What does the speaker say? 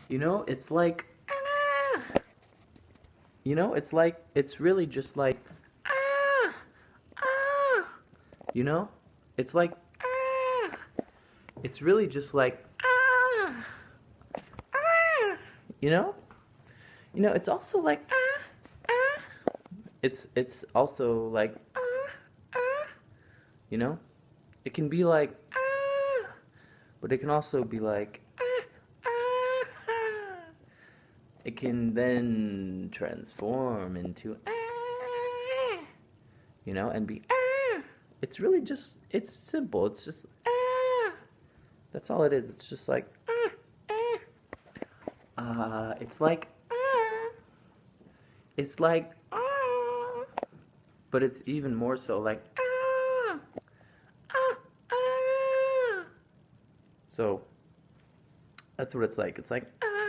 You know, it's like, ah. You know, it's like, it's really just like, ah, ah. You know, it's like, ah. It's really just like, ah, ah. You know, it's also like, ah, ah. It's also like, ah, ah. You know, it can be like, ah, but it can also be like, ah, ah. It can then transform into, ah, you know, and be, ah. It's really just, it's simple. It's just, ah. That's all it is. It's just like, ah, ah. It's like, ah. It's like, ah. But it's even more so like, ah, ah, ah. So, that's what it's like. It's like, ah.